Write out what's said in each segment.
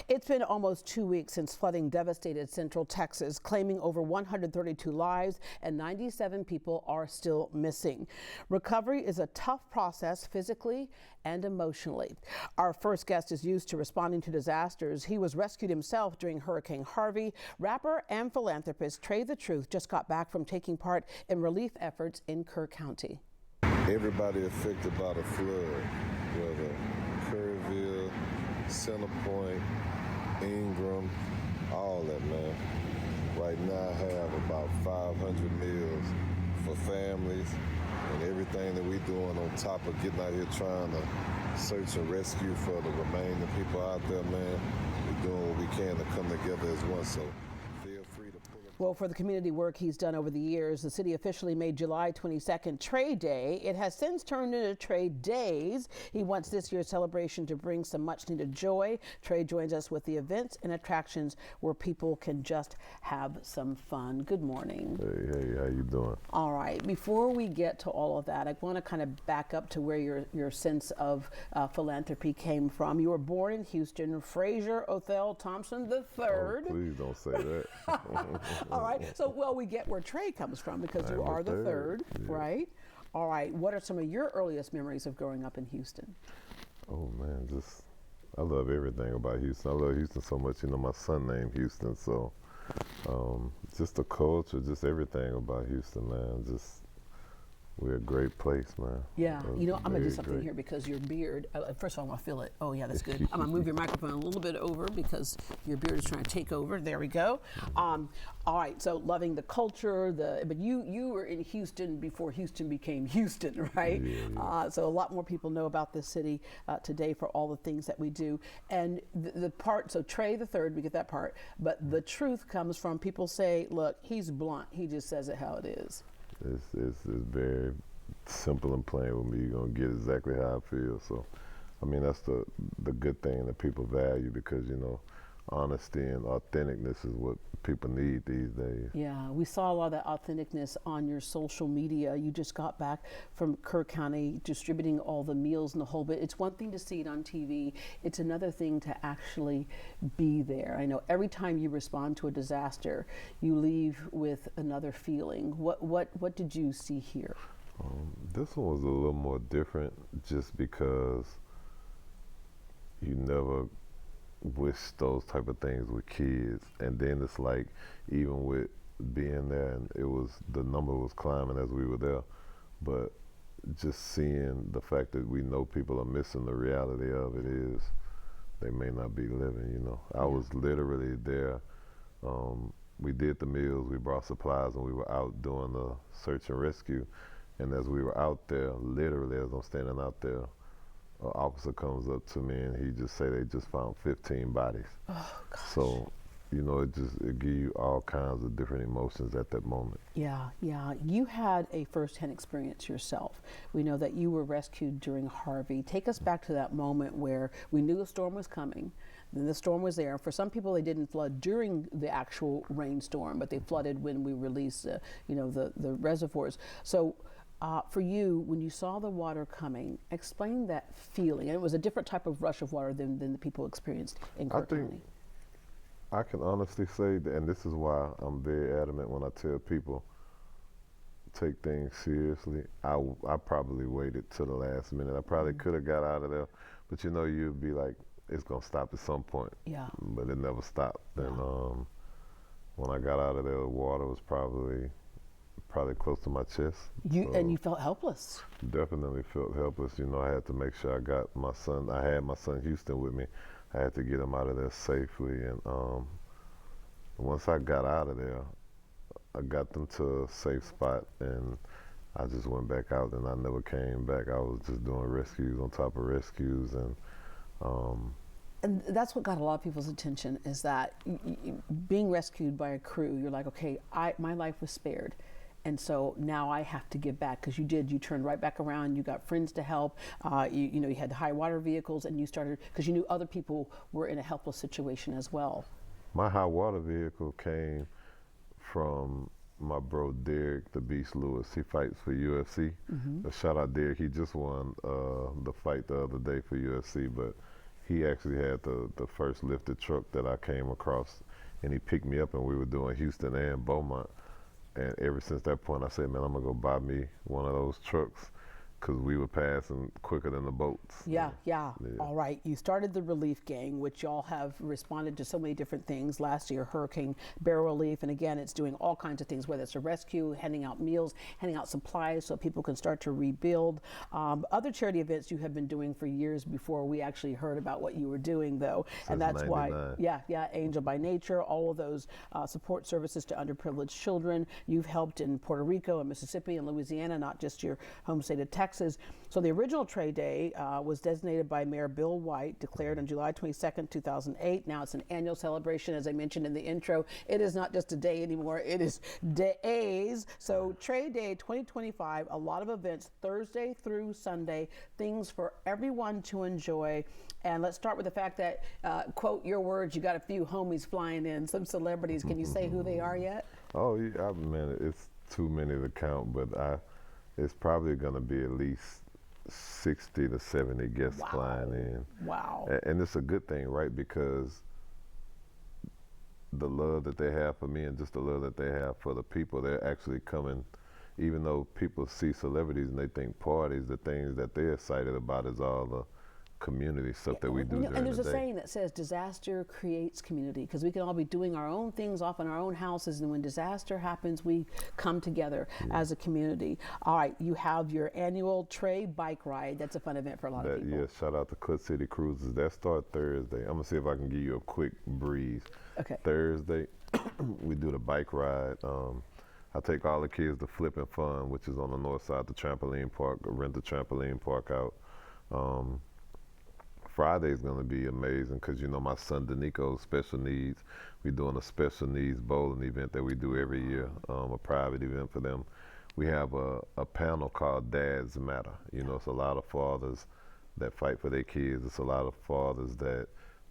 It's been almost 2 weeks since flooding devastated Central Texas, claiming over 132 lives and 97 people are still missing. Recovery is a tough process physically and emotionally. Our first guest is used to responding to disasters. He was rescued himself during Hurricane Harvey. Rapper and philanthropist Trae the Truth just got back from taking part in relief efforts in Kerr County. Everybody affected by the flood, whether Kerrville, Centerpoint, Ingram, all that, man. Right now I have about 500 meals for families and everything that we're doing on top of getting out here trying to search and rescue for the remaining people out there, man. We're doing what we can to come together as one, so feel free to pull up. Well, for the community work he's done over the years, the city officially made July 22nd Trae Day. It has since turned into Trae Days. He wants this year's celebration to bring some much needed joy. Trae joins us with the events and attractions where people can just have some fun. Good morning. Hey, how you doing? All right. Before we get to all of that, I want to kind of back up to where your sense of philanthropy came from. You were born in Houston, Fraser Othell Thompson III. Oh, please don't say that. All right. So, well, we get where Trae comes from because you are the third, yeah. right? All right. What are some of your earliest memories of growing up in Houston? Oh, man, I love everything about Houston. I love Houston so much. You know, my son named Houston, so just the culture, just everything about Houston, man. We're a great place, man. Yeah, you know, I'm going to do something here because your beard, first of all, I want to feel it. Oh, yeah, that's good. I'm going to move your microphone a little bit over because your beard is trying to take over. There we go. All right, so loving the culture, but you were in Houston before Houston became Houston, right? Yeah. So a lot more people know about this city today for all the things that we do. And the part, so Trae the third, we get that part, but the truth comes from people say, look, he's blunt. He just says it how it is. It's very simple and plain with me. You're going to get exactly how I feel. So, I mean, that's the good thing that people value because, you know, honesty and authenticness is what people need these days. Yeah, we saw a lot of that authenticness on your social media. You just got back from Kerr County distributing all the meals and the whole bit. It's one thing to see it on TV. It's another thing to actually be there. I know every time you respond to a disaster, you leave with another feeling. What did you see here? This one was a little more different just because you never wish those type of things with kids, and then it's like even with being there and the number was climbing as we were there, but just seeing the fact that we know people are missing, the reality of it is they may not be living, you know. I was literally there. We did the meals, we brought supplies, and we were out doing the search and rescue, and as we were out there, literally as I'm standing out there, an officer comes up to me and he just say they just found 15 bodies. Oh, gosh. So, you know, it gives you all kinds of different emotions at that moment. Yeah. You had a first-hand experience yourself. We know that you were rescued during Harvey. Take us back to that moment where we knew a storm was coming. Then the storm was there. For some people, they didn't flood during the actual rainstorm, but they flooded when we released, the reservoirs. So, for you, when you saw the water coming, explain that feeling. And it was a different type of rush of water than the people experienced in Kerr County. I can honestly say that, and this is why I'm very adamant when I tell people take things seriously. I probably waited till the last minute. I probably could have got out of there, but you know, you'd be like, it's gonna stop at some point. Yeah. But it never stopped. Yeah. And when I got out of there, the water was probably close to my chest. And you felt helpless. Definitely felt helpless. You know, I had to make sure I got my son. I had my son Houston with me. I had to get him out of there safely. And once I got out of there, I got them to a safe spot, and I just went back out, and I never came back. I was just doing rescues on top of rescues, and that's what got a lot of people's attention, is that being rescued by a crew, you're like, okay, my life was spared. And so now I have to give back, because you turned right back around. You got friends to help. You had the high water vehicles, and you started, because you knew other people were in a helpless situation as well. My high water vehicle came from my bro Derek, the Beast Lewis. He fights for UFC. Shout out Derek. He just won the fight the other day for UFC, but he actually had the first lifted truck that I came across, and he picked me up, and we were doing Houston and Beaumont. And ever since that point, I said, man, I'm gonna go buy me one of those trucks, because we were passing quicker than the boats. Yeah. All right. You started the relief gang, which y'all have responded to so many different things. Last year, Hurricane Bear Relief. And again, it's doing all kinds of things, whether it's a rescue, handing out meals, handing out supplies so people can start to rebuild. Other charity events you have been doing for years before we actually heard about what you were doing, though. And that's 99. why, Angel by Nature, all of those support services to underprivileged children. You've helped in Puerto Rico and Mississippi and Louisiana, not just your home state of Texas. So the original Trae Day was designated by Mayor Bill White, declared on July 22nd, 2008. Now it's an annual celebration, as I mentioned in the intro. It is not just a day anymore, it is days. So Trae Day 2025, a lot of events, Thursday through Sunday, things for everyone to enjoy. And let's start with the fact that, quote your words, you got a few homies flying in, some celebrities. Can you say who they are yet? Oh, yeah, man, it's too many to count, but it's probably going to be at least 60 to 70 guests flying in. Wow. And it's a good thing, right? Because the love that they have for me and just the love that they have for the people, they're actually coming. Even though people see celebrities and they think parties, the things that they're excited about is all the community stuff that we do during the day. And there's a saying that says disaster creates community, because we can all be doing our own things off in our own houses, and when disaster happens, we come together as a community. All right, you have your annual Trae bike ride. That's a fun event for a lot of people. Yeah, shout out to Club City Cruises. That starts Thursday. I'm gonna see if I can give you a quick breeze. Okay. Thursday, we do the bike ride. I take all the kids to Flippin' Fun, which is on the north side, the trampoline park, rent the trampoline park out. Friday is going to be amazing because, you know, my son Danico's special needs. We're doing a special needs bowling event that we do every year, a private event for them. We have a panel called Dads Matter. You know, it's a lot of fathers that fight for their kids. It's a lot of fathers that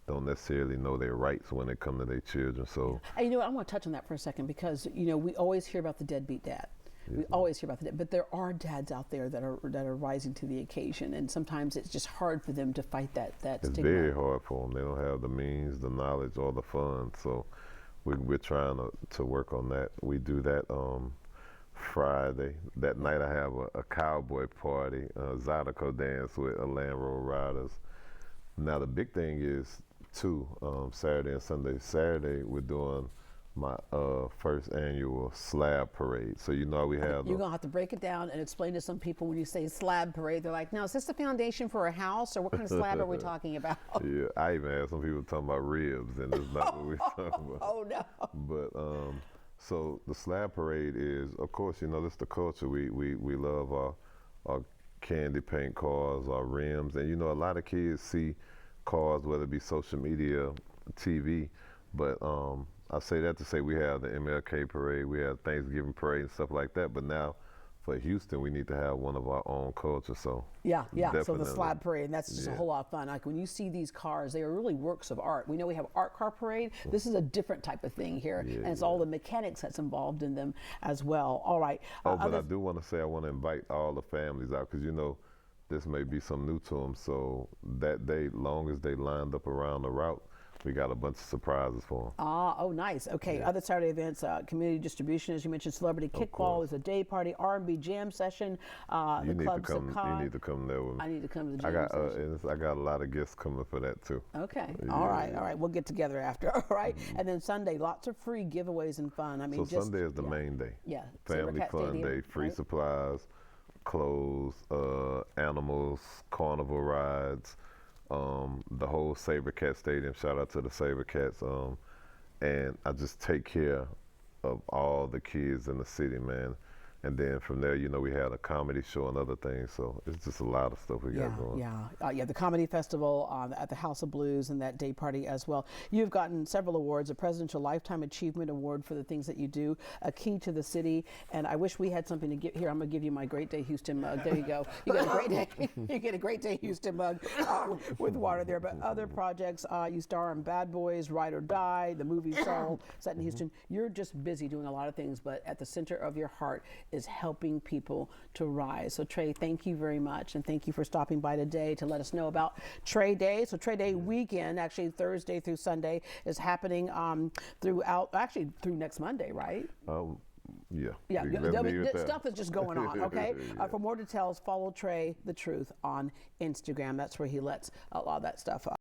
don't necessarily know their rights when they come to their children. So, and you know what, I want to touch on that for a second, because, you know, we always hear about the deadbeat dad. We always hear about that, but there are dads out there that are rising to the occasion, and sometimes it's just hard for them to fight that it's stigma. very hard for them. They don't have the means, the knowledge, or the funds. So we're trying to work on that. We do that Friday. That night I have a cowboy party, Zydeco dance with Land Road Riders. Now the big thing is too, Saturday and Sunday. Saturday we're doing my first annual slab parade. So you know we have. You're gonna have to break it down and explain to some people when you say slab parade. They're like, "Now is this the foundation for a house, or what kind of slab are we talking about?" Yeah, I even had some people talking about ribs, and it's not what we're talking about. Oh no! But so the slab parade is, of course, you know, this is the culture. We love our candy paint cars, our rims, and you know, a lot of kids see cars, whether it be social media, TV, but I say that to say we have the MLK parade, we have Thanksgiving parade and stuff like that, but now for Houston, we need to have one of our own culture. So yeah. So definitely. the slab parade, and that's just a whole lot of fun. Like when you see these cars, they are really works of art. We know we have art car parade. This is a different type of thing here, and it's all the mechanics that's involved in them as well. All right. But I do want to say I want to invite all the families out, because you know this may be some new to them. So that day, long as they lined up around the route, we got a bunch of surprises for them. Oh, nice. Okay, other Saturday events, community distribution, as you mentioned, celebrity kickball is a day party, R&B jam session. You need to come. You need to come there with me. I need to come to the jam session. I got a lot of guests coming for that too. Okay. All right. We'll get together after. All right. And then Sunday, lots of free giveaways and fun. I mean, so Sunday is the main day. Yeah. Family fun Stadium, day. Free supplies, clothes, animals, carnival rides. The whole SaberCat Stadium, shout out to the SaberCats, and I just take care of all the kids in the city, man. And then from there, you know, we had a comedy show and other things, so it's just a lot of stuff we got going. The comedy festival at the House of Blues and that day party as well. You've gotten several awards, a Presidential Lifetime Achievement Award for the things that you do, a key to the city, and I wish we had something to get here. I'm going to give you my Great Day Houston mug. There you go. You get a great day. You get a Great Day Houston mug with water there. But other projects, you star in Bad Boys, Ride or Die, the movie Soul, set in Houston. You're just busy doing a lot of things, but at the center of your heart is helping people to rise. So Trae, thank you very much, and thank you for stopping by today to let us know about Trae Day. So Trae Day Weekend, actually Thursday through Sunday, is happening through next Monday, right? Yeah. Yeah, Let's leave it there. stuff is just going on, okay? Yeah. For more details, follow Trae the Truth on Instagram. That's where he lets a lot of that stuff up.